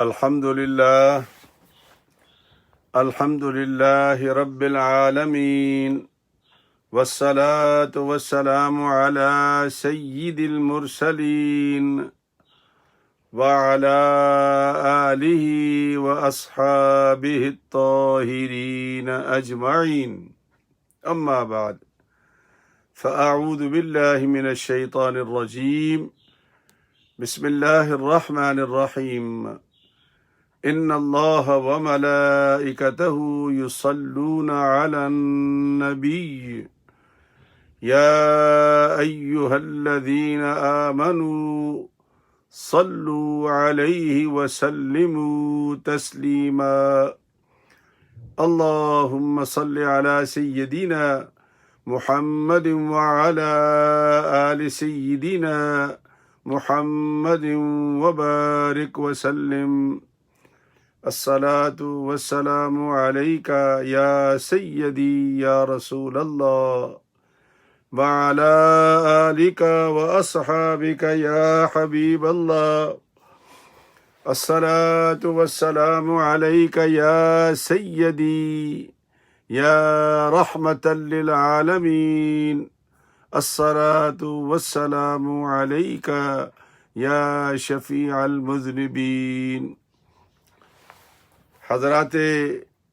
الحمد لله الحمد لله رب العالمين والصلاة والسلام على سيد المرسلين وعلى آله وأصحابه الطاهرين أجمعين أما بعد فأعوذ بالله من الشيطان الرجيم بسم الله الرحمن الرحيم إن الله وملائكته يصلون على النبي يا أيها الذين آمنوا صلوا عليه وسلموا تسليما اللهم صل على سيدنا محمد وعلى آل سيدنا محمد وبارك وسلم الصلاة والسلام عليك يا سيدي يا رسول الله وعلى آلك وأصحابك يا حبيب الله الصلاة والسلام عليك يا سيدي يا رحمة للعالمين الصلاة والسلام عليك يا شفيع المذنبين. حضرات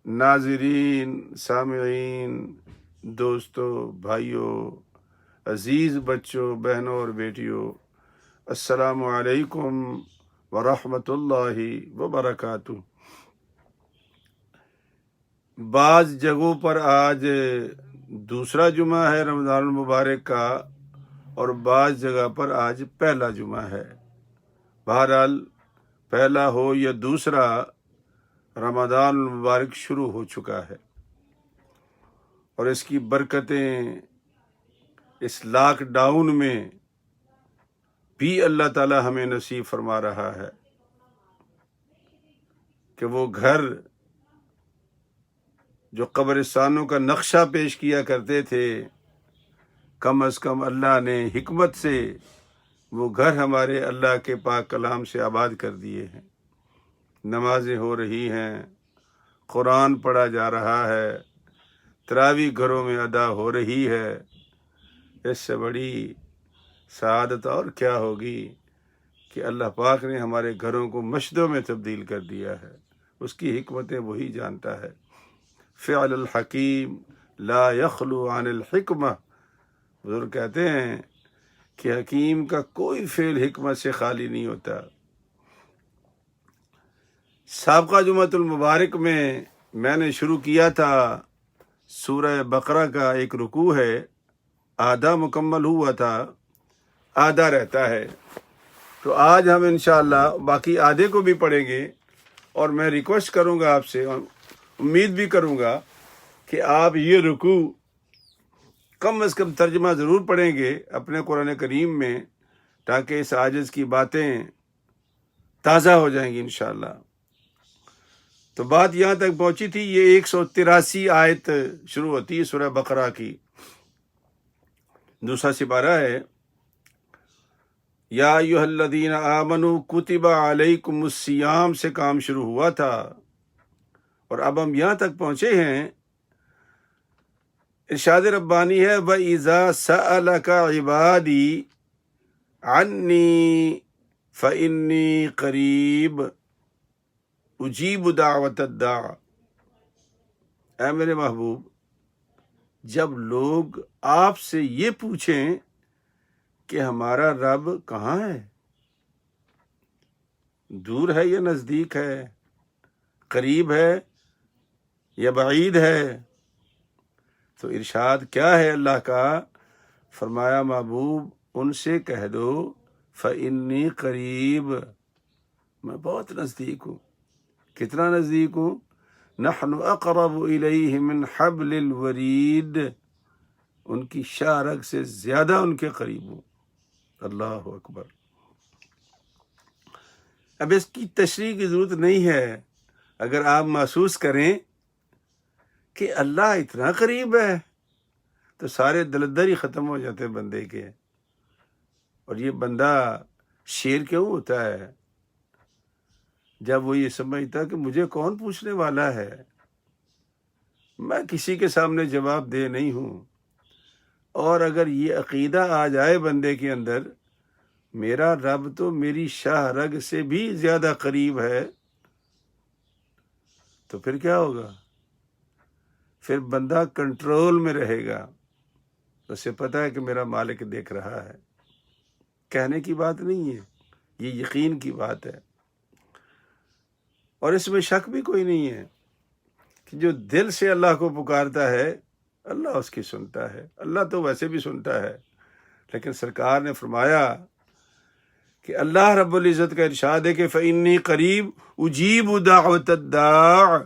ناظرین، سامعین، دوستوں، بھائیوں، عزیز بچوں، بہنوں اور بیٹیوں، السلام علیکم ورحمۃ اللہ وبرکاتہ. بعض جگہوں پر آج دوسرا جمعہ ہے رمضان المبارک کا، اور بعض جگہ پر آج پہلا جمعہ ہے. بہرحال پہلا ہو یا دوسرا، رمضان المبارک شروع ہو چکا ہے، اور اس کی برکتیں اس لاک ڈاؤن میں بھی اللہ تعالی ہمیں نصیب فرما رہا ہے کہ وہ گھر جو قبرستانوں کا نقشہ پیش کیا کرتے تھے، کم از کم اللہ نے حکمت سے وہ گھر ہمارے اللہ کے پاک کلام سے آباد کر دیے ہیں. نمازیں ہو رہی ہیں، قرآن پڑھا جا رہا ہے، تراویح گھروں میں ادا ہو رہی ہے. اس سے بڑی سعادت اور کیا ہوگی کہ اللہ پاک نے ہمارے گھروں کو مسجدوں میں تبدیل کر دیا ہے. اس کی حکمتیں وہی جانتا ہے. فعل الحکیم لا یخلو عن الحکمہ. بزرگ کہتے ہیں کہ حکیم کا کوئی فعل حکمت سے خالی نہیں ہوتا. سابقہ جمعۃ المبارک میں نے شروع کیا تھا سورہ بقرہ کا ایک رکوع ہے، آدھا مکمل ہوا تھا، آدھا رہتا ہے. تو آج ہم انشاءاللہ باقی آدھے کو بھی پڑھیں گے، اور میں ریکویسٹ کروں گا آپ سے، اور امید بھی کروں گا کہ آپ یہ رکوع کم از کم ترجمہ ضرور پڑھیں گے اپنے قرآن کریم میں، تاکہ اس عاجز کی باتیں تازہ ہو جائیں گی انشاءاللہ. تو بات یہاں تک پہنچی تھی، یہ 183 آیت شروع ہوتی ہے سورہ بقرہ کی، دوسرا سپارہ ہے. یا ایھا الذین آمنوا کتب علیکم الصیام سے کام شروع ہوا تھا، اور اب ہم یہاں تک پہنچے ہیں. ارشاد ربانی ہے وَإِذَا سَأَلَكَ عِبَادِي عَنِّي فَإِنِّي قَرِيبٌ اجیب دعوت الداع. اے میرے محبوب، جب لوگ آپ سے یہ پوچھیں کہ ہمارا رب کہاں ہے، دور ہے یا نزدیک ہے، قریب ہے یا بعید ہے، تو ارشاد کیا ہے اللہ کا؟ فرمایا محبوب ان سے کہہ دو فإنی قریب، میں بہت نزدیک ہوں. کتنا نزدیک ہوں؟ نحن اقرب الیہ من حبل الورید، ان کی شاہ رگ سے زیادہ ان کے قریب ہوں. اللہ اکبر. اب اس کی تشریح کی ضرورت نہیں ہے. اگر آپ محسوس کریں کہ اللہ اتنا قریب ہے تو سارے دلدر ہی ختم ہو جاتے ہیں بندے کے. اور یہ بندہ شیر کیوں ہوتا ہے؟ جب وہ یہ سمجھتا کہ مجھے کون پوچھنے والا ہے، میں کسی کے سامنے جواب دہ نہیں ہوں، اور اگر یہ عقیدہ آ جائے بندے کے اندر میرا رب تو میری شاہ رگ سے بھی زیادہ قریب ہے، تو پھر کیا ہوگا؟ پھر بندہ کنٹرول میں رہے گا، اسے پتہ ہے کہ میرا مالک دیکھ رہا ہے۔ کہنے کی بات نہیں ہے، یہ یقین کی بات ہے، اور اس میں شک بھی کوئی نہیں ہے کہ جو دل سے اللہ کو پکارتا ہے اللہ اس کی سنتا ہے۔ اللہ تو ویسے بھی سنتا ہے، لیکن سرکار نے فرمایا کہ اللہ رب العزت کا ارشاد ہے کہ فَإِنِّي قریب اجیب دعوت الداع،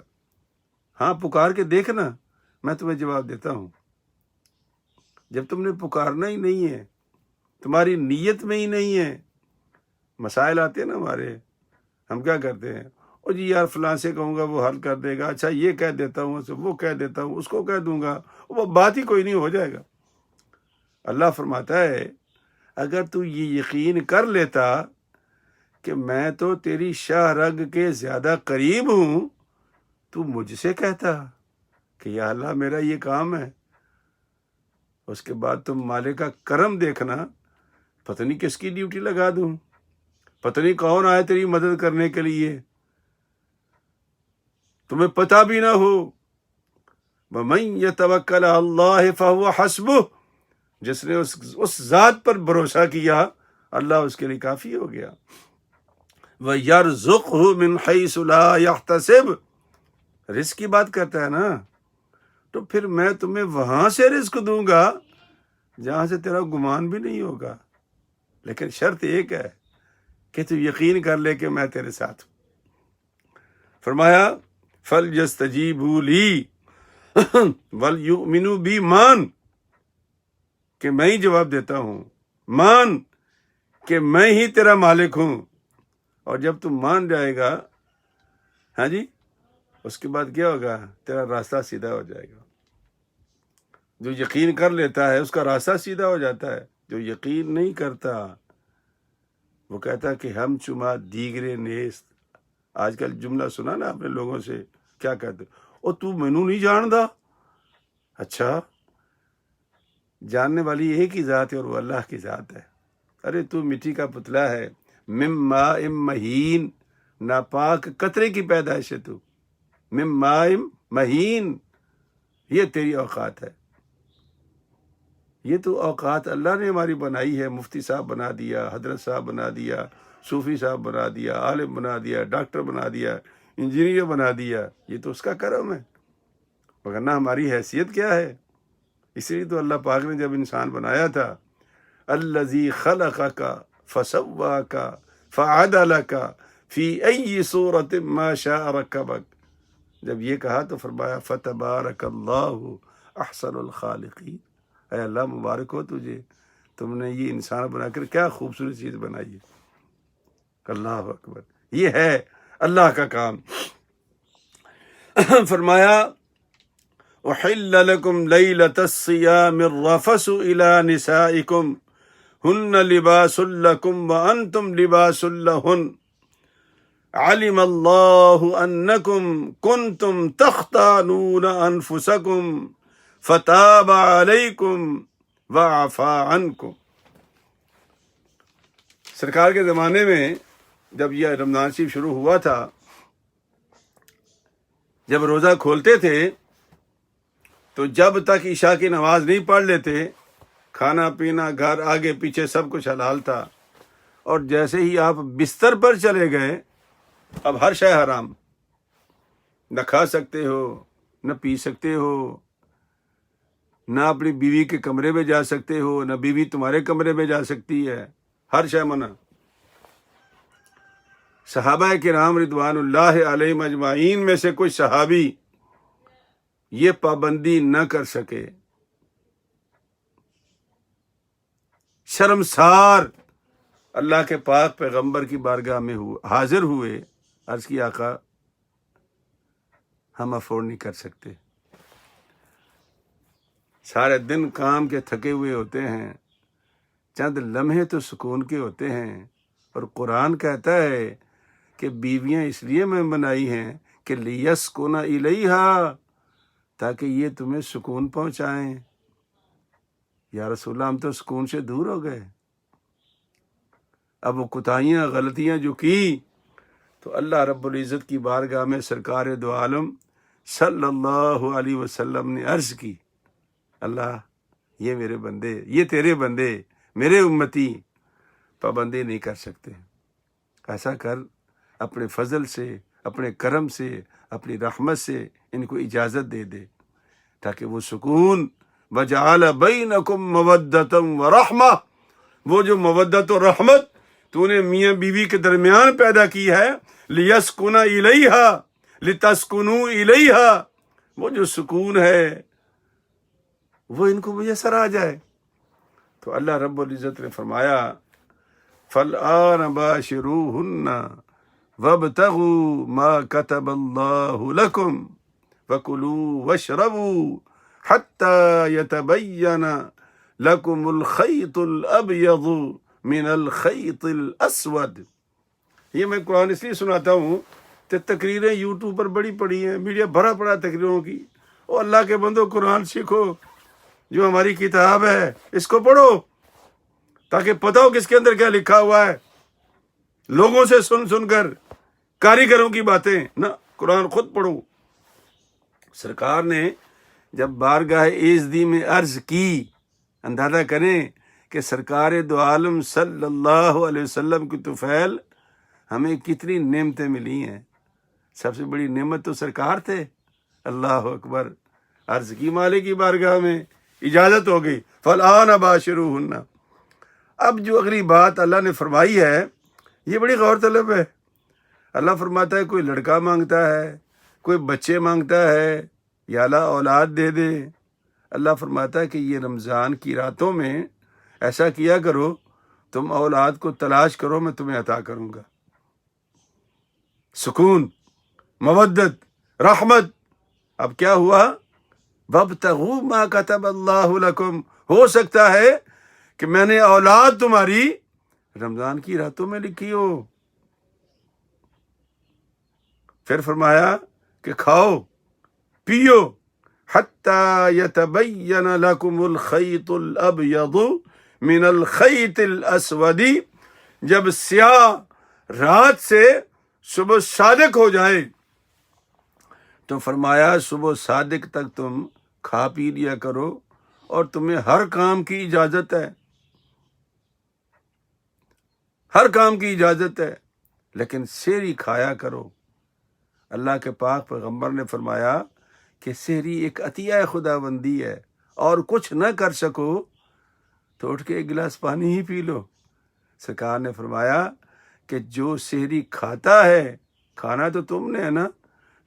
ہاں پکار کے دیکھنا، میں تمہیں جواب دیتا ہوں۔ جب تم نے پکارنا ہی نہیں ہے، تمہاری نیت میں ہی نہیں ہے، مسائل آتے ہیں نا ہمارے، ہم کیا کرتے ہیں، اور جی یار فلاں سے کہوں گا وہ حل کر دے گا، اچھا یہ کہہ دیتا ہوں، وہ کہہ دیتا ہوں، اس کو کہہ دوں گا، وہ بات ہی کوئی نہیں، ہو جائے گا۔ اللہ فرماتا ہے اگر تو یہ یقین کر لیتا کہ میں تو تیری شاہ رگ کے زیادہ قریب ہوں، تو مجھ سے کہتا کہ یا اللہ میرا یہ کام ہے، اس کے بعد تم مالک کا کرم دیکھنا، پتہ نہیں کس کی ڈیوٹی لگا دوں، پتہ نہیں کون آئے تیری مدد کرنے کے لیے، تمہیں پتہ بھی نہ ہو۔ وَمَن يَتَوَكَّلْ عَلَى اللَّهِ فَهُوَ حَسْبُهُ، جس نے اس ذات پر بھروسہ کیا اللہ اس کے لیے کافی ہو گیا۔ وَيَرْزُقْهُ مِنْ حَيْثُ لَا يَحْتَسِبُ، رزق کی بات کرتا ہے نا، تو پھر میں تمہیں وہاں سے رزق دوں گا جہاں سے تیرا گمان بھی نہیں ہوگا، لیکن شرط ایک ہے کہ تو یقین کر لے کہ میں تیرے ساتھ ہوں۔ فرمایا فَلْيَسْتَجِيبُوا لِي وَلْيُؤْمِنُوا بِي، مان کہ میں ہی جواب دیتا ہوں، مان کہ میں ہی تیرا مالک ہوں، اور جب تم مان جائے گا، ہاں جی، اس کے بعد کیا ہوگا؟ تیرا راستہ سیدھا ہو جائے گا۔ جو یقین کر لیتا ہے اس کا راستہ سیدھا ہو جاتا ہے، جو یقین نہیں کرتا وہ کہتا کہ ہم چما دیگرے نیست۔ آج کل جملہ سنا نا آپ نے لوگوں سے، کیا کہتے، او تو مینوں نہیں جاندا، اچھا جاننے والی ایک ہی ذات ہے اور وہ اللہ کی ذات ہے۔ ارے تو مٹی کا پتلا ہے، مِن ماء مہین، ناپاک قطرے کی پیدائش ہے تو، مِن ماء مہین، یہ تیری اوقات ہے، یہ تو اوقات اللہ نے ہماری بنائی ہے۔ مفتی صاحب بنا دیا، حضرت صاحب بنا دیا، صوفی صاحب بنا دیا، عالم بنا دیا، ڈاکٹر بنا دیا، انجینئر بنا دیا، یہ تو اس کا کرم ہے، وگرنہ ہماری حیثیت کیا ہے؟ اس لیے تو اللہ پاک نے جب انسان بنایا تھا، الذی خلقک فسواک فعدلک فی ای صورت ما شاء رکبک، جب یہ کہا تو فرمایا فتبارک اللہ احسن الخالقین، اے اللہ مبارک ہو تجھے، تم نے یہ انسان بنا کر کیا خوبصورت چیز بنائی ہے۔ اللہ اکبر، یہ ہے اللہ کا کام۔ فرمایا احل لکم لیلۃ الصیام الرفث الی نسائکم ہن لباس لکم وانتم لباس لہن علم اللہ انکم کنتم تختانون انفسکم فتاب علیکم وعفا عنکم۔ سرکار کے زمانے میں جب یہ رمضان شریف شروع ہوا تھا، جب روزہ کھولتے تھے تو جب تک عشاء کی نماز نہیں پڑھ لیتے، کھانا پینا گھر آگے پیچھے سب کچھ حلال تھا، اور جیسے ہی آپ بستر پر چلے گئے اب ہر شے حرام، نہ کھا سکتے ہو، نہ پی سکتے ہو، نہ اپنی بیوی کے کمرے میں جا سکتے ہو، نہ بیوی تمہارے کمرے میں جا سکتی ہے، ہر شے منع۔ صحابہ کرام رضوان اللہ علیہم اجمعین میں سے کوئی صحابی یہ پابندی نہ کر سکے، شرمسار اللہ کے پاک پیغمبر کی بارگاہ میں حاضر ہوئے، عرض کی آقا ہم افورڈ نہیں کر سکتے، سارے دن کام کے تھکے ہوئے ہوتے ہیں، چند لمحے تو سکون کے ہوتے ہیں، اور قرآن کہتا ہے کہ بیویاں اس لیے میں بنائی ہیں کہ لیسکن الیہا، تاکہ یہ تمہیں سکون پہنچائیں۔ یا رسول اللہ ہم تو سکون سے دور ہو گئے۔ اب وہ کوتاہیاں غلطیاں جو کی تو اللہ رب العزت کی بارگاہ میں سرکار دو عالم صلی اللہ علیہ وسلم نے عرض کی، اللہ یہ میرے بندے، یہ تیرے بندے، میرے امتی پابندی نہیں کر سکتے، ایسا کر اپنے فضل سے، اپنے کرم سے، اپنی رحمت سے ان کو اجازت دے دے، تاکہ وہ سکون وجعل بینکم مودۃ ورحمہ، وہ جو مودت و رحمت تو نے میاں بیوی کے درمیان پیدا کی ہے، لیسکن الیہا، لتسکنوا الیہا، وہ جو سکون ہے وہ ان کو میسر آ جائے۔ تو اللہ رب العزت نے فرمایا فالآن باشروہن وابتغوا ما كتب اللہ لکم وکلوا واشربوا حتی یتبین لکم الخیط الابیض من الخیط الاسود۔ یہ میں قرآن اس لیے سناتا ہوں کہ تقریریں یوٹیوب پر بڑی پڑی ہیں، میڈیا بھرا پڑا تقریروں کی۔ او اللہ کے بندو، قرآن سیکھو، جو ہماری کتاب ہے اس کو پڑھو تاکہ پتہ ہو کس کے اندر کیا لکھا ہوا ہے۔ لوگوں سے سن سن کر، کاریگروں کی باتیں نہ، قرآن خود پڑھو۔ سرکار نے جب بارگاہ ایزدی میں عرض کی، اندازہ کریں کہ سرکار دو عالم صلی اللہ علیہ وسلم کی طفیل ہمیں کتنی نعمتیں ملی ہیں۔ سب سے بڑی نعمت تو سرکار تھے۔ اللہ اکبر۔ عرض کی مالک کی بارگاہ میں، اجازت ہو گئی، فالآن باشروہن۔ اب جو اگلی بات اللہ نے فرمائی ہے یہ بڑی غور طلب ہے۔ اللہ فرماتا ہے کوئی لڑکا مانگتا ہے، کوئی بچے مانگتا ہے، یا اللہ اولاد دے دے۔ اللہ فرماتا ہے کہ یہ رمضان کی راتوں میں ایسا کیا کرو، تم اولاد کو تلاش کرو، میں تمہیں عطا کروں گا۔ سکون، مودت، رحمت۔ اب کیا ہوا؟ وابتغوا ما كتب اللہ لکم، ہو سکتا ہے کہ میں نے اولاد تمہاری رمضان کی راتوں میں لکھی ہو۔ پھر فرمایا کہ کھاؤ پیو حتی یتبین لکم الخیط الابیض من الخیط الاسود، جب سیاہ رات سے صبح صادق ہو جائے تو فرمایا صبح صادق تک تم کھا پی لیا کرو، اور تمہیں ہر کام کی اجازت ہے، ہر کام کی اجازت ہے، لیکن سحری کھایا کرو۔ اللہ کے پاک پیغمبر نے فرمایا کہ سحری ایک عطیہ خدا بندی ہے، اور کچھ نہ کر سکو تو اٹھ کے ایک گلاس پانی ہی پی لو۔ سرکار نے فرمایا کہ جو سحری کھاتا ہے، کھانا تو تم نے ہے نا،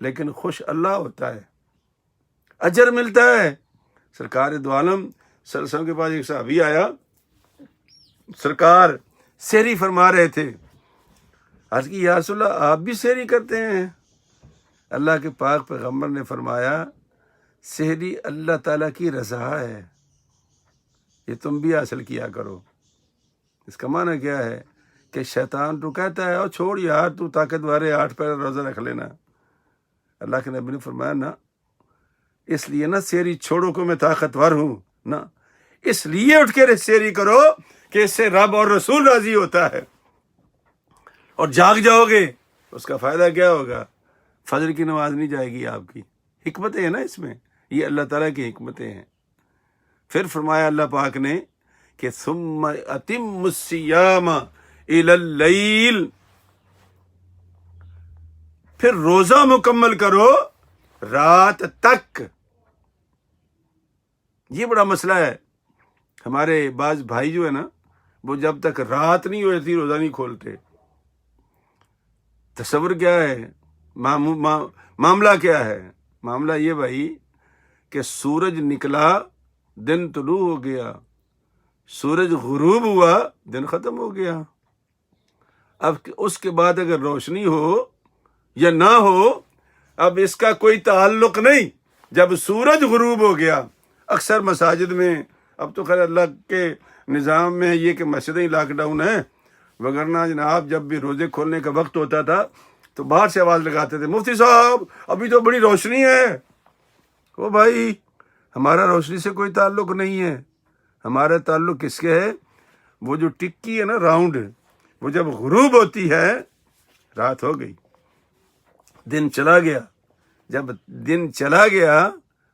لیکن خوش اللہ ہوتا ہے، اجر ملتا ہے۔ سرکار دو عالم صلی اللہ علیہ وسلم کے پاس ایک صحابی آیا، سرکار سحری فرما رہے تھے۔ عرض کی یا رسول اللہ آپ بھی سحری کرتے ہیں؟ اللہ کے پاک پیغمبر نے فرمایا سحری اللہ تعالیٰ کی رضا ہے، یہ تم بھی حاصل کیا کرو۔ اس کا معنی کیا ہے کہ شیطان تو کہتا ہے اور چھوڑ یار تو طاقتور ہے، 8 پہر روزہ رکھ لینا۔ اللہ کے نبی نے فرمایا نہ، اس لیے نہ سحری چھوڑو کہ میں طاقتور ہوں، نہ، اس لیے اٹھ کے سحری کرو کہ اس سے رب اور رسول راضی ہوتا ہے، اور جاگ جاؤ گے اس کا فائدہ کیا ہوگا؟ فجر کی نماز نہیں جائے گی آپ کی۔ حکمتیں ہیں نا اس میں، یہ اللہ تعالیٰ کی حکمتیں ہیں۔ پھر فرمایا اللہ پاک نے کہ ثم اتم الصیام الی اللیل، پھر روزہ مکمل کرو رات تک۔ یہ بڑا مسئلہ ہے، ہمارے بعض بھائی جو ہے نا وہ جب تک رات نہیں ہوتی روزہ نہیں کھولتے۔ تصور کیا ہے؟ معاملہ کیا ہے؟ معاملہ یہ بھائی کہ سورج نکلا، دن طلوع ہو گیا، سورج غروب ہوا، دن ختم ہو گیا۔ اب اس کے بعد اگر روشنی ہو یا نہ ہو، اب اس کا کوئی تعلق نہیں۔ جب سورج غروب ہو گیا، اکثر مساجد میں، اب تو خیر اللہ کے نظام میں یہ کہ مسجدیں لاک ڈاؤن ہیں، وگرنہ جناب جب بھی روزے کھولنے کا وقت ہوتا تھا تو باہر سے آواز لگاتے تھے، مفتی صاحب ابھی تو بڑی روشنی ہے۔ او بھائی، ہمارا روشنی سے کوئی تعلق نہیں ہے، ہمارا تعلق کس کے ہے؟ وہ جو ٹکی ہے نا راؤنڈ، وہ جب غروب ہوتی ہے رات ہو گئی، دن چلا گیا۔ جب دن چلا گیا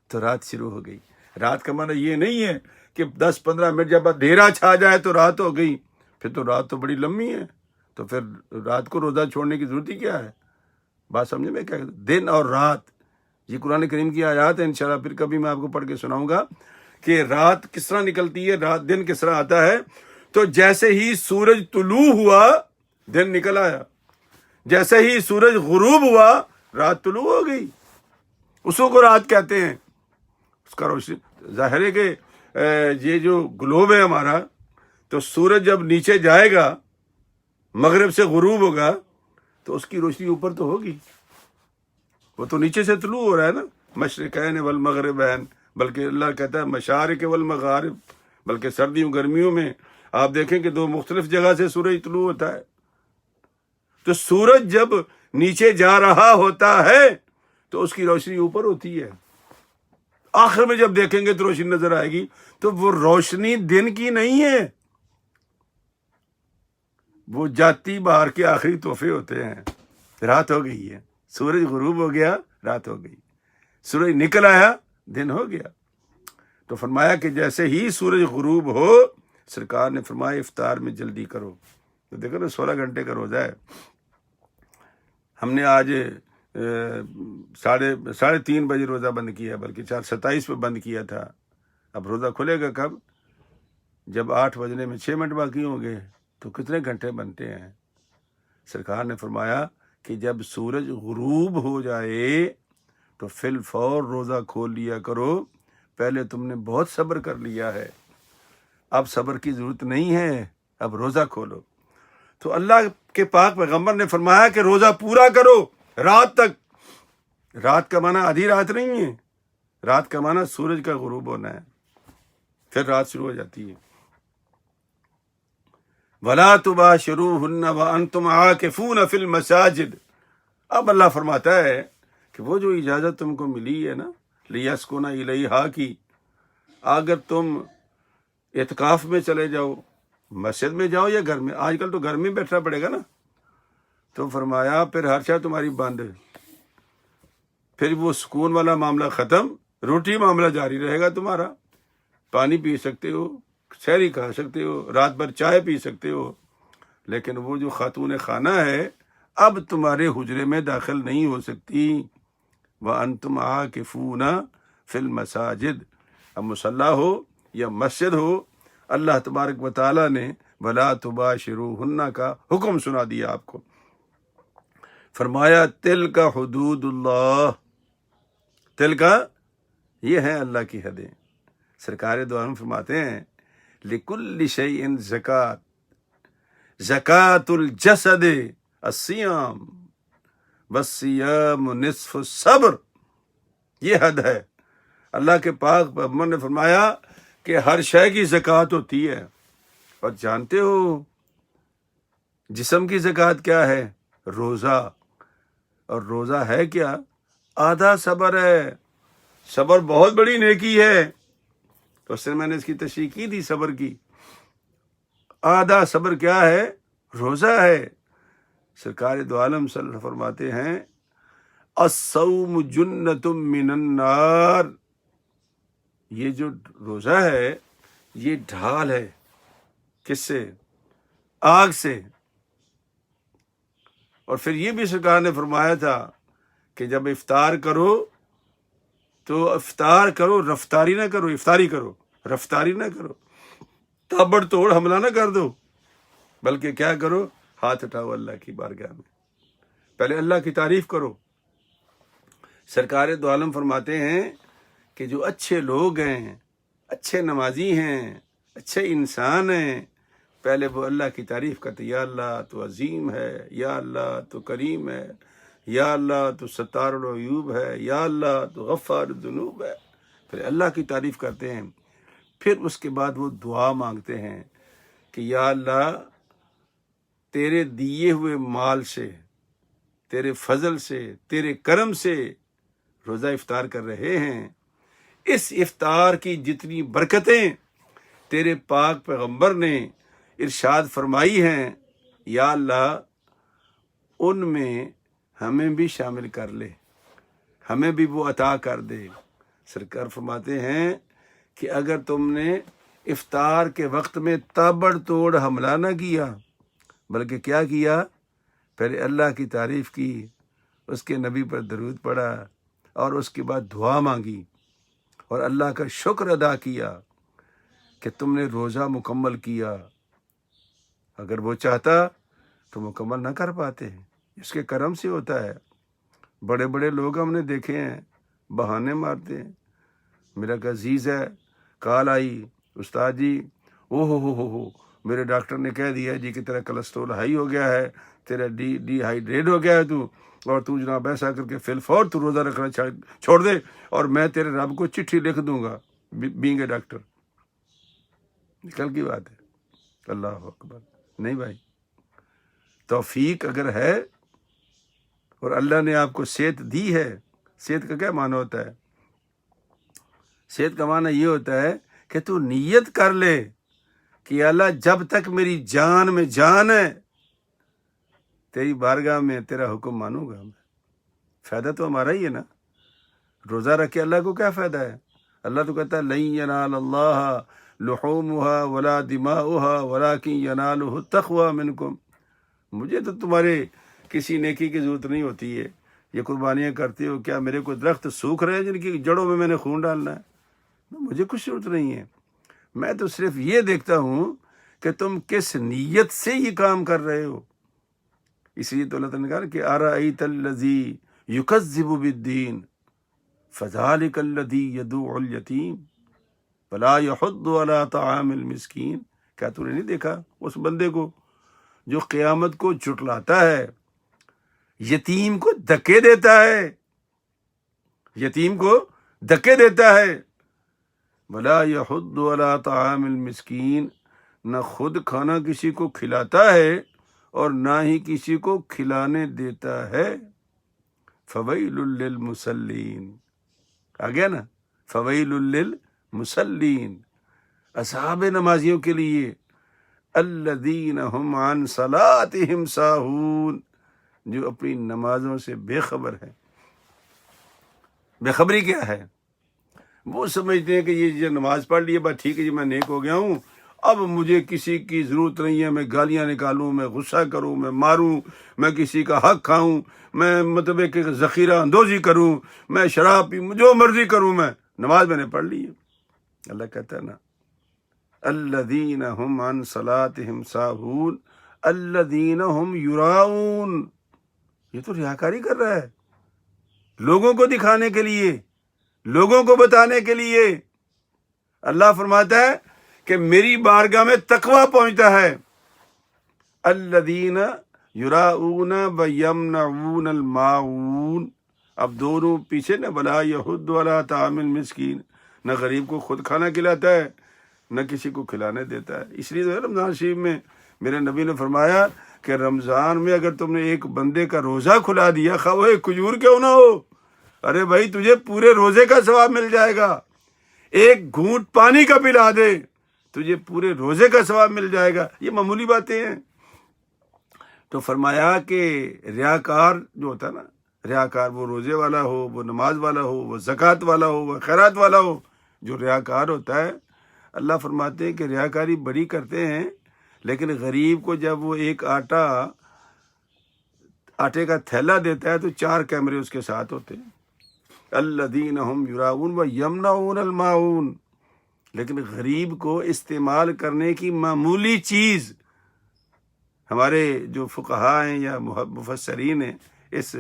تو رات شروع ہو گئی۔ رات کا معنی یہ نہیں ہے کہ 10-15 منٹ جب اندھیرا چھا جائے تو رات ہو گئی، پھر تو رات تو بڑی لمبی ہے، تو پھر رات کو روزہ چھوڑنے کی ضرورت ہی کیا ہے؟ بات سمجھے میں کیا کہتا ہوں؟ دن اور رات یہ قرآن کریم کی آیات ہے، انشاءاللہ پھر کبھی میں آپ کو پڑھ کے سناؤں گا کہ رات کس طرح نکلتی ہے، رات دن کس طرح آتا ہے۔ تو جیسے ہی سورج طلوع ہوا دن نکل آیا، جیسے ہی سورج غروب ہوا رات طلوع ہو گئی، اس کو رات کہتے ہیں۔ اس کا روشنی ظاہر ہے کہ یہ جو گلوب ہے ہمارا، تو سورج جب نیچے جائے گا، مغرب سے غروب ہوگا، تو اس کی روشنی اوپر تو ہوگی، وہ تو نیچے سے طلوع ہو رہا ہے نا، مشرقین والمغربین، بلکہ اللہ کہتا ہے مشارق والمغارب، بلکہ سردیوں گرمیوں میں آپ دیکھیں کہ دو مختلف جگہ سے سورج طلوع ہوتا ہے۔ تو سورج جب نیچے جا رہا ہوتا ہے تو اس کی روشنی اوپر ہوتی ہے، آخر میں جب دیکھیں گے تو روشنی نظر آئے گی، تو وہ روشنی دن کی نہیں ہے، وہ جاتی بہار کے آخری تحفے ہوتے ہیں۔ رات ہو گئی ہے، سورج غروب ہو گیا، رات ہو گئی، سورج نکل آیا، دن ہو گیا۔ تو فرمایا کہ جیسے ہی سورج غروب ہو، سرکار نے فرمایا افطار میں جلدی کرو۔ تو دیکھو نا 16 گھنٹے کا روزہ ہے، ہم نے آج 3:30 بجے روزہ بند کیا، بلکہ 4:27 پہ بند کیا تھا۔ اب روزہ کھلے گا کب؟ جب 8 بجنے میں 6 منٹ باقی ہوں گے، تو کتنے گھنٹے بنتے ہیں؟ سرکار نے فرمایا کہ جب سورج غروب ہو جائے تو فی الفور روزہ کھول لیا کرو، پہلے تم نے بہت صبر کر لیا ہے، اب صبر کی ضرورت نہیں ہے، اب روزہ کھولو۔ تو اللہ کے پاک پیغمبر نے فرمایا کہ روزہ پورا کرو رات تک۔ رات کا معنی آدھی رات نہیں ہے، رات کا معنی سورج کا غروب ہونا ہے، پھر رات شروع ہو جاتی ہے۔ وَلَا تُبَاشِرُوهُنَّ وَأَنْتُمْ عَاكِفُونَ فِي الْمَسَاجِدِ۔ اب اللہ فرماتا ہے کہ وہ جو اجازت تم کو ملی ہے نا لِيَسْكُنَ إِلَيْهَا کی، اگر تم اعتکاف میں چلے جاؤ، مسجد میں جاؤ یا گھر میں، آج کل تو گھر میں بیٹھنا پڑے گا نا، تو فرمایا پھر ہر شے تمہاری بند ہے، پھر وہ سکون والا معاملہ ختم، روٹی معاملہ جاری رہے گا تمہارا، پانی پی سکتے ہو، سحری کھا سکتے ہو، رات بھر چائے پی سکتے ہو، لیکن وہ جو خاتون خانہ ہے اب تمہارے حجرے میں داخل نہیں ہو سکتی۔ وَأَنْتُمْ عَاكِفُونَ فِي الْمَسَاجِدِ، اب مصلی ہو یا مسجد ہو، اللہ تبارک و تعالیٰ نے وَلَا تُبَاشِرُوهُنَّ کا حکم سنا دیا آپ کو۔ فرمایا تِلْکَ حدود اللہ، تِلْکَ یہ ہیں اللہ کی حدیں۔ سرکار دو عالم فرماتے ہیں لِكُلِّ شَيْءٍ زَكَاةٌ، زکوٰۃ الجسد الصیام والصیام نصف الصبر، یہ حد ہے۔ اللہ کے پاک پیغمبر نے فرمایا کہ ہر شے کی زکوٰۃ ہوتی ہے، اور جانتے ہو جسم کی زکوٰۃ کیا ہے؟ روزہ، اور روزہ ہے کیا؟ آدھا صبر ہے۔ صبر بہت بڑی نیکی ہے، تو اس سے میں نے اس کی تشریح کی تھی صبر کی۔ آدھا صبر کیا ہے؟ روزہ ہے۔ سرکار دو عالم صلی اللہ علیہ وسلم فرماتے ہیں الصوم جنۃ من النار، یہ جو روزہ ہے یہ ڈھال ہے، کس سے؟ آگ سے۔ اور پھر یہ بھی سرکار نے فرمایا تھا کہ جب افطار کرو تو افطار کرو، رفتاری نہ کرو، افطاری کرو، رفتاری نہ کرو، تابڑ توڑ حملہ نہ کر دو، بلکہ کیا کرو؟ ہاتھ اٹھاؤ اللہ کی بارگاہ میں، پہلے اللہ کی تعریف کرو۔ سرکار دو عالم فرماتے ہیں کہ جو اچھے لوگ ہیں، اچھے نمازی ہیں، اچھے انسان ہیں، پہلے وہ اللہ کی تعریف کرتے، یا اللہ تو عظیم ہے، یا اللہ تو کریم ہے، یا اللہ تو ستار العیوب ہے، یا اللہ تو غفار الذنوب ہے، پھر اللہ کی تعریف کرتے ہیں۔ پھر اس کے بعد وہ دعا مانگتے ہیں کہ یا اللہ تیرے دیے ہوئے مال سے، تیرے فضل سے، تیرے کرم سے روزہ افطار کر رہے ہیں۔ اس افطار کی جتنی برکتیں تیرے پاک پیغمبر نے ارشاد فرمائی ہیں، یا اللہ ان میں ہمیں بھی شامل کر لے، ہمیں بھی وہ عطا کر دے۔ سرکار فرماتے ہیں کہ اگر تم نے افطار کے وقت میں تابڑ توڑ حملہ نہ کیا، بلکہ کیا کیا؟ پہلے اللہ کی تعریف کی، اس کے نبی پر درود پڑھا، اور اس کے بعد دعا مانگی اور اللہ کا شکر ادا کیا کہ تم نے روزہ مکمل کیا۔ اگر وہ چاہتا تو مکمل نہ کر پاتے، اس کے کرم سے ہوتا ہے۔ بڑے بڑے لوگ ہم نے دیکھے ہیں بہانے مارتے ہیں۔ میرا ایک عزیز ہے، کال آئی، استاد جی ہو میرے ڈاکٹر نے کہہ دیا جی کہ تیرا کولیسٹرول ہائی ہو گیا ہے، تیرا ڈی ہائیڈریٹ ہو گیا ہے اور تو جناب ایسا کر کے فی الفور تو روزہ رکھنا چھوڑ دے، اور میں تیرے رب کو چٹھی لکھ دوں گا بینگ اے ڈاکٹر۔ کل کی بات ہے، اللہ اکبر۔ نہیں بھائی، توفیق اگر ہے اور اللہ نے آپ کو صحت دی ہے، صحت کا کیا معنی ہوتا ہے؟ صحت کا معنی یہ ہوتا ہے کہ تو نیت کر لے کہ اللہ جب تک میری جان میں جان ہے تیری بارگاہ میں تیرا حکم مانوں گا میں۔ فائدہ تو ہمارا ہی ہے نا، روزہ رکھ کے اللہ کو کیا فائدہ ہے؟ اللہ تو کہتا ہے لن ینال اللہ لحومها ولا دماؤها ولکن ینالہ التقوی منکم۔ مجھے تو تمہارے کسی نیکی کی ضرورت نہیں ہوتی ہے، یہ قربانیاں کرتے ہو، کیا میرے کو درخت سوکھ رہے ہیں جن کی جڑوں میں نے خون ڈالنا ہے؟ مجھے کچھ ضرورت نہیں ہے، میں تو صرف یہ دیکھتا ہوں کہ تم کس نیت سے یہ کام کر رہے ہو۔ اس لیے تو اللہ تعالیٰ نے کہا کہ ارأیت الذی یکذب بالدین فذلک الذی یدعو الیتیم ولا یحض علی طعام المسکین۔ کیا تو نے نہیں دیکھا اس بندے کو جو قیامت کو جھٹلاتا ہے، یتیم کو دھکے دیتا ہے، یتیم کو دھکے دیتا ہے، ولا یحض علی طعام المسکین، نہ خود کھانا کسی کو کھلاتا ہے اور نہ ہی کسی کو کھلانے دیتا ہے۔ فویل للمصلین، آ گیا نا، فویل للمصلین، اصحاب نمازیوں کے لیے، الذین هم عن صلاتهم ساہون، جو اپنی نمازوں سے بے خبر ہے۔ بے خبری کیا ہے؟ وہ سمجھتے ہیں کہ یہ نماز پڑھ لی ہے بس ٹھیک ہے جی میں نیک ہو گیا ہوں، اب مجھے کسی کی ضرورت نہیں ہے، میں گالیاں نکالوں، میں غصہ کروں، میں ماروں، میں کسی کا حق کھاؤں، میں مطلب کہ ذخیرہ اندوزی کروں، میں شراب پیوں، جو مرضی کروں، میں نماز میں نے پڑھ لی ہے۔ اللہ کہتا ہے نا، الذین هم عن صلاتهم ساہون الذین هم یراؤون، یہ تو ریاکاری کر رہا ہے، لوگوں کو دکھانے کے لیے، لوگوں کو بتانے کے لیے۔ اللہ فرماتا ہے کہ میری بارگاہ میں تقوی پہنچتا ہے۔ الذین یراؤون ویمنعون الماعون، اب دونوں پیچھے نہ، ولا یحض علی طعام المسکین، نہ غریب کو خود کھانا کھلاتا ہے نہ کسی کو کھلانے دیتا ہے۔ اس لیے رمضان شریف میں میرے نبی نے فرمایا کہ رمضان میں اگر تم نے ایک بندے کا روزہ کھلا دیا، خواہ وہ ایک کھجور کیوں نہ ہو، ارے بھائی تجھے پورے روزے کا ثواب مل جائے گا۔ ایک گھونٹ پانی کا پلا دے تجھے پورے روزے کا ثواب مل جائے گا۔ یہ معمولی باتیں ہیں۔ تو فرمایا کہ ریاکار جو ہوتا ہے نا، ریاکار وہ روزے والا ہو، وہ نماز والا ہو، وہ زکوٰۃ والا ہو، وہ خیرات والا ہو، جو ریاکار ہوتا ہے، اللہ فرماتے ہیں کہ ریاکاری بڑی کرتے ہیں، لیکن غریب کو جب وہ ایک آٹے کا تھیلا دیتا ہے تو 4 کیمرے اس کے ساتھ ہوتے ہیں۔ الذین هم یراؤون ویمنعون الماعون، لیکن غریب کو استعمال کرنے کی معمولی چیز، ہمارے جو فقہا ہیں یا مفسرین ہیں اس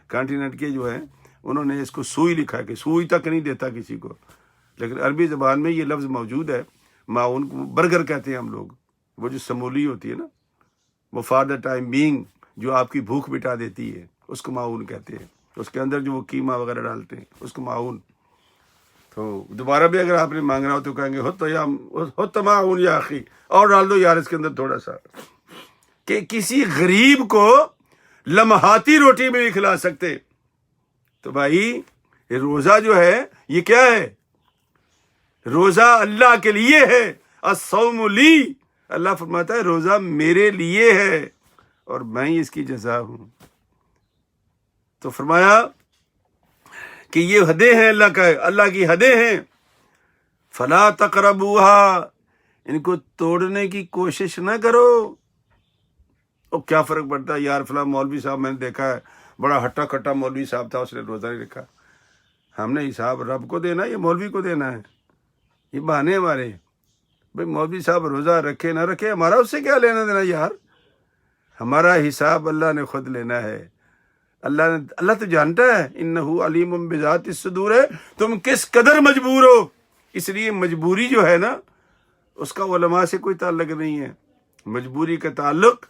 کانٹیننٹ کے جو ہیں، انہوں نے اس کو سوئی لکھا ہے کہ سوئی تک نہیں دیتا کسی کو، لیکن عربی زبان میں یہ لفظ موجود ہے۔ معاون کو برگر کہتے ہیں ہم لوگ، وہ جو سمولی ہوتی ہے نا، وہ فار دا ٹائم بینگ جو آپ کی بھوک مٹا دیتی ہے، اس کو معاون کہتے ہیں۔ اس کے اندر جو وہ قیمہ وغیرہ ڈالتے ہیں اس کو معاون۔ تو دوبارہ بھی اگر آپ نے مانگنا ہو تو کہیں گے ہو تو معاون یا اخی، اور ڈال دو یار اس کے اندر تھوڑا سا۔ کہ کسی غریب کو لمحاتی روٹی بھی نہیں کھلا سکتے. تو بھائی یہ روزہ جو ہے یہ کیا ہے؟ روزہ اللہ کے لیے ہے. الصوم لی، اللہ فرماتا ہے روزہ میرے لیے ہے اور میں ہی اس کی جزا ہوں. تو فرمایا کہ یہ حدیں ہیں اللہ کی حدیں ہیں. فلا تقربوها، ان کو توڑنے کی کوشش نہ کرو. اور کیا فرق پڑتا ہے یار، فلاں مولوی صاحب میں نے دیکھا ہے بڑا ہٹا کٹا مولوی صاحب تھا، اس نے روزہ نہیں رکھا. ہم نے حساب رب کو دینا ہے یا مولوی کو دینا ہے؟ یہ بہانے ہمارے. بھائی مولوی صاحب روزہ رکھے نہ رکھے، ہمارا اس سے کیا لینا دینا یار؟ ہمارا حساب اللہ نے خود لینا ہے. اللہ تو جانتا ہے، انہ علیم بذات الصدور ہے تم کس قدر مجبور ہو. اس لیے مجبوری جو ہے نا اس کا علماء سے کوئی تعلق نہیں ہے. مجبوری کا تعلق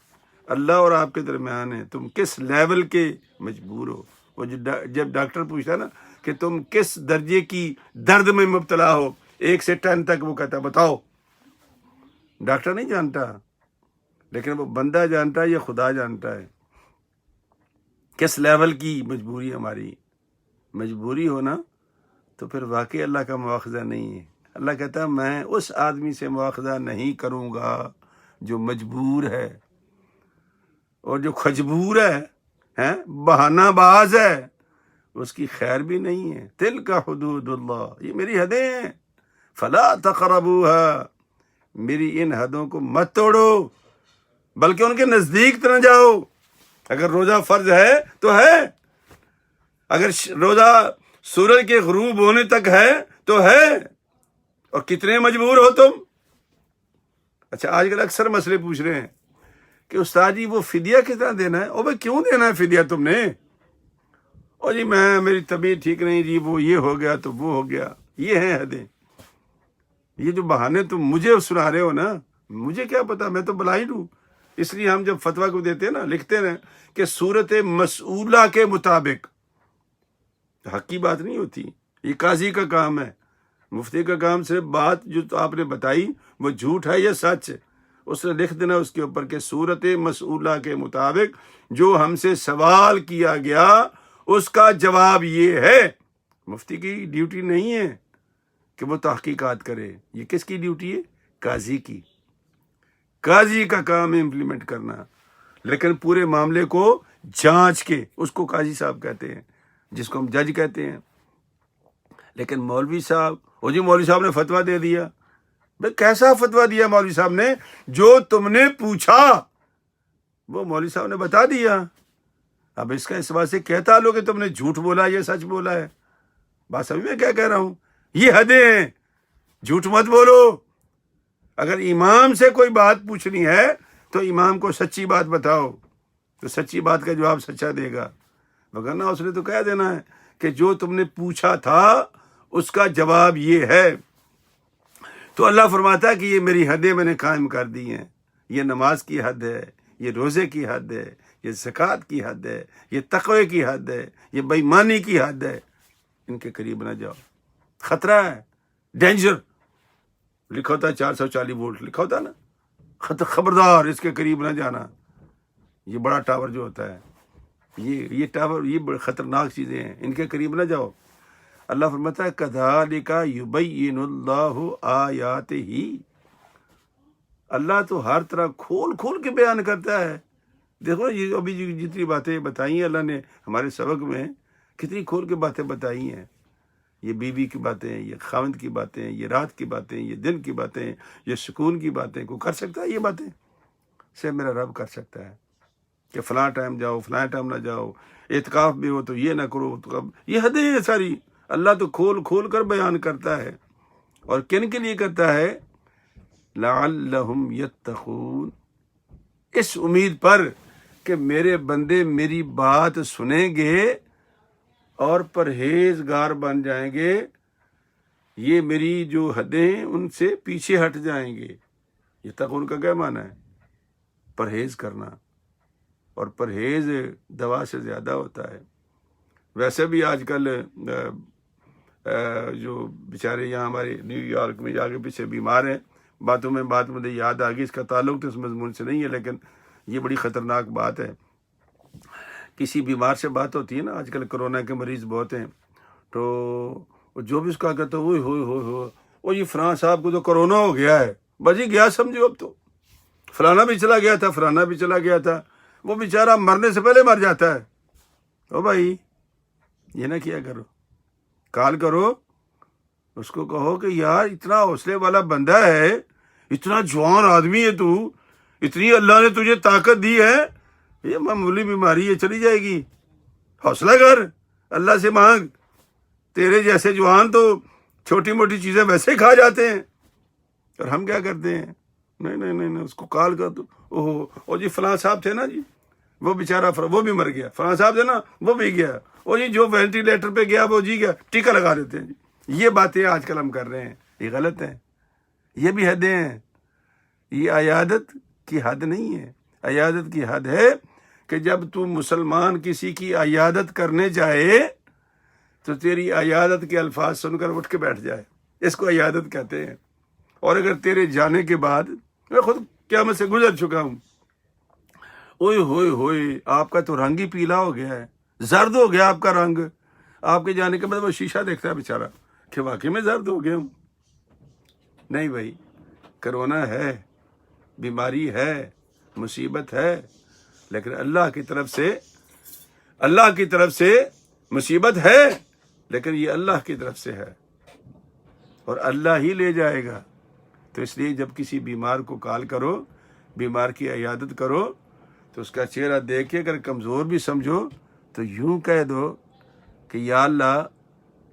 اللہ اور آپ کے درمیان ہے. تم کس لیول کے مجبور ہو. وہ جب ڈاکٹر پوچھتا نا کہ تم کس درجے کی درد میں مبتلا ہو، 1 سے 10 تک، وہ کہتا بتاؤ. ڈاکٹر نہیں جانتا، لیکن وہ بندہ جانتا ہے یا خدا جانتا ہے کس لیول کی مجبوری ہماری. مجبوری ہونا تو پھر واقعی اللہ کا مواخذہ نہیں ہے. اللہ کہتا ہے میں اس آدمی سے مواخذہ نہیں کروں گا جو مجبور ہے اور جو کھجبور ہے، بہانہ باز ہے، اس کی خیر بھی نہیں ہے. تلک حدود اللہ، یہ میری حدیں ہیں. فلا تقربوها، میری ان حدوں کو مت توڑو، بلکہ ان کے نزدیک نہ جاؤ. اگر روزہ فرض ہے تو ہے، اگر روزہ سورج کے غروب ہونے تک ہے تو ہے. اور کتنے مجبور ہو تم؟ اچھا آج کل اکثر مسئلے پوچھ رہے ہیں کہ استاد جی وہ فدیہ کتنا دینا ہے؟ او بھائی کیوں دینا ہے فدیہ تم نے؟ او جی میری طبیعت ٹھیک نہیں جی، وہ یہ ہو گیا تو وہ ہو گیا. یہ ہیں حدیں. یہ جو بہانے تم مجھے سنا رہے ہو نا، مجھے کیا پتا، میں تو بلائنڈ ہوں. اس لیے ہم جب فتویٰ کو دیتے ہیں نا، لکھتے ہیں کہ صورت مسئولہ کے مطابق. حق کی بات نہیں ہوتی، یہ قاضی کا کام ہے. مفتی کا کام صرف بات جو آپ نے بتائی وہ جھوٹ ہے یا سچ ہے، اس نے لکھ دینا اس کے اوپر کہ صورت مسئولہ کے مطابق جو ہم سے سوال کیا گیا اس کا جواب یہ ہے. مفتی کی ڈیوٹی نہیں ہے کہ وہ تحقیقات کرے. یہ کس کی ڈیوٹی ہے؟ قاضی کی. قاضی کا کام ہے امپلیمنٹ کرنا، لیکن پورے معاملے کو جانچ کے، اس کو قاضی صاحب کہتے ہیں، جس کو ہم جج کہتے ہیں. لیکن مولوی صاحب، وہ جی مولوی صاحب نے فتویٰ دے دیا. بھئی کیسا فتویٰ دیا مولوی صاحب نے؟ جو تم نے پوچھا وہ مولوی صاحب نے بتا دیا. اب اس کا اس بات سے کیا تعلق کہ تم نے جھوٹ بولا یا سچ بولا ہے؟ بات سمجھ میں کیا کہہ رہا ہوں؟ یہ حدیں ہیں، جھوٹ مت بولو. اگر امام سے کوئی بات پوچھنی ہے تو امام کو سچی بات بتاؤ، تو سچی بات کا جواب سچا دے گا. وگرنہ اس نے تو کہہ دینا ہے کہ جو تم نے پوچھا تھا اس کا جواب یہ ہے. تو اللہ فرماتا ہے کہ یہ میری حدیں میں نے قائم کر دی ہیں. یہ نماز کی حد ہے، یہ روزے کی حد ہے، یہ زکوٰۃ کی حد ہے، یہ تقوی کی حد ہے، یہ بے ایمانی کی حد ہے. ان کے قریب نہ جاؤ، خطرہ ہے، ڈینجر. لکھا ہوتا 440 وولٹ لکھا ہوتا نا، خبردار اس کے قریب نہ جانا. یہ بڑا ٹاور جو ہوتا ہے، یہ ٹاور، یہ بڑے خطرناک چیزیں ہیں، ان کے قریب نہ جاؤ. اللہ فرماتا ہے کذالک یبین اللہ آیاتہ. اللہ تو ہر طرح کھول کھول کے بیان کرتا ہے. دیکھو یہ ابھی جتنی باتیں بتائی ہیں اللہ نے ہمارے سبق میں، کتنی کھول کے باتیں بتائی ہیں. یہ بیوی کی باتیں، یہ خاوند کی باتیں، یہ رات کی باتیں، یہ دن کی باتیں، یہ سکون کی باتیں. کوئی کر سکتا ہے یہ باتیں؟ صرف میرا رب کر سکتا ہے کہ فلاں ٹائم جاؤ، فلاں ٹائم نہ جاؤ، اعتکاف بھی ہو تو یہ نہ کرو. تو یہ حدیں ہیں ساری. اللہ تو کھول کھول کر بیان کرتا ہے. اور کن کے لیے کرتا ہے؟ لعلہم یتقون، اس امید پر کہ میرے بندے میری بات سنیں گے اور پرہیزگار بن جائیں گے. یہ میری جو حدیں ہیں ان سے پیچھے ہٹ جائیں گے. یہ تقون کا کیا معنی ہے؟ پرہیز کرنا. اور پرہیز دوا سے زیادہ ہوتا ہے. ویسے بھی آج کل جو بیچارے یہاں ہمارے نیو یارک میں آگے پیچھے بیمار ہیں، باتوں میں بات مجھے یاد آ گئی، اس کا تعلق تو اس مضمون سے نہیں ہے، لیکن یہ بڑی خطرناک بات ہے. کسی بیمار سے بات ہوتی ہے نا، آج کل کرونا کے مریض بہت ہیں، تو جو بھی اس کا کہتا ہے ہوئے ہوئے ہوئے ہوئے وہ یہ فلاں صاحب کو تو کرونا ہو گیا ہے، بس ہی گیا سمجھو، اب تو فلانا بھی چلا گیا تھا، فلانا بھی چلا گیا تھا، وہ بیچارہ مرنے سے پہلے مر جاتا ہے. او بھائی یہ نہ کیا کرو، کال کرو، اس کو کہو کہ یار اتنا حوصلے والا بندہ ہے، اتنا جوان آدمی ہے تو، اتنی اللہ نے تجھے طاقت دی ہے، یہ معمولی بیماری ہے چلی جائے گی، حوصلہ کر، اللہ سے مانگ. تیرے جیسے جوان تو چھوٹی موٹی چیزیں ویسے کھا جاتے ہیں، اور ہم کیا کرتے ہیں، نہیں نہیں نہیں نہیں، اس کو کال کر دو، او جی فلاں صاحب تھے نا جی، وہ بیچارہ وہ بھی مر گیا، فلاں صاحب تھے نا وہ بھی گیا، او جی جو وینٹیلیٹر پہ گیا وہ جی گیا، ٹیکا لگا دیتے ہیں جی. یہ باتیں آج کل ہم کر رہے ہیں، یہ غلط ہیں، یہ بھی حدیں ہیں. یہ عیادت کی حد نہیں ہے. عیادت کی حد ہے کہ جب تو مسلمان کسی کی عیادت کرنے جائے تو تیری عیادت کے الفاظ سن کر اٹھ کے بیٹھ جائے، اس کو عیادت کہتے ہیں. اور اگر تیرے جانے کے بعد، میں خود قیامت سے گزر چکا ہوں، اوئے ہوئے ہوئے آپ کا تو رنگ ہی پیلا ہو گیا ہے، زرد ہو گیا آپ کا رنگ، آپ کے جانے کے بعد وہ شیشہ دیکھتا ہے بیچارہ کہ واقعی میں زرد ہو گیا ہوں. نہیں بھائی، کرونا ہے، بیماری ہے، مصیبت ہے، لیکن اللہ کی طرف سے مصیبت ہے، لیکن یہ اللہ کی طرف سے ہے اور اللہ ہی لے جائے گا. تو اس لیے جب کسی بیمار کو کال کرو، بیمار کی عیادت کرو، تو اس کا چہرہ دیکھ کے اگر کمزور بھی سمجھو تو یوں کہہ دو کہ یا اللہ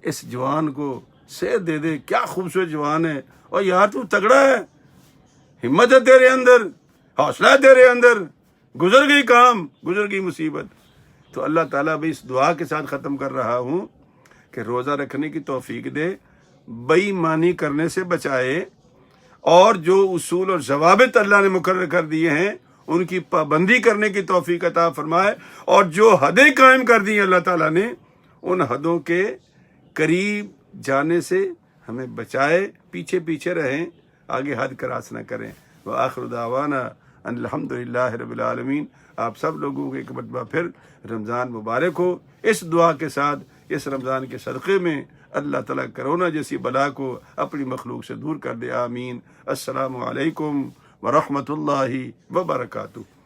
اس جوان کو صحت دے دے، کیا خوبصورت جوان ہے، اور یار تو تگڑا ہے، ہمت ہے تیرے اندر، حوصلہ ہے تیرے اندر، گزر گئی کام، گزر گئی مصیبت. تو اللہ تعالیٰ بھی اس دعا کے ساتھ ختم کر رہا ہوں کہ روزہ رکھنے کی توفیق دے، بے ایمانی کرنے سے بچائے، اور جو اصول اور ضوابط اللہ نے مقرر کر دیے ہیں ان کی پابندی کرنے کی توفیق عطا فرمائے، اور جو حدیں قائم کر دی ہیں اللہ تعالیٰ نے ان حدوں کے قریب جانے سے ہمیں بچائے. پیچھے پیچھے رہیں، آگے حد کراس نہ کریں. وآخر دعوانا ان الحمدللہ رب العالمین. آپ سب لوگوں کو ایک مرتبہ پھر رمضان مبارک ہو. اس دعا کے ساتھ اس رمضان کے صدقے میں اللہ تعالیٰ کرونا جیسی بلا کو اپنی مخلوق سے دور کر دے. آمین. السلام علیکم ورحمۃ اللہ وبرکاتہ.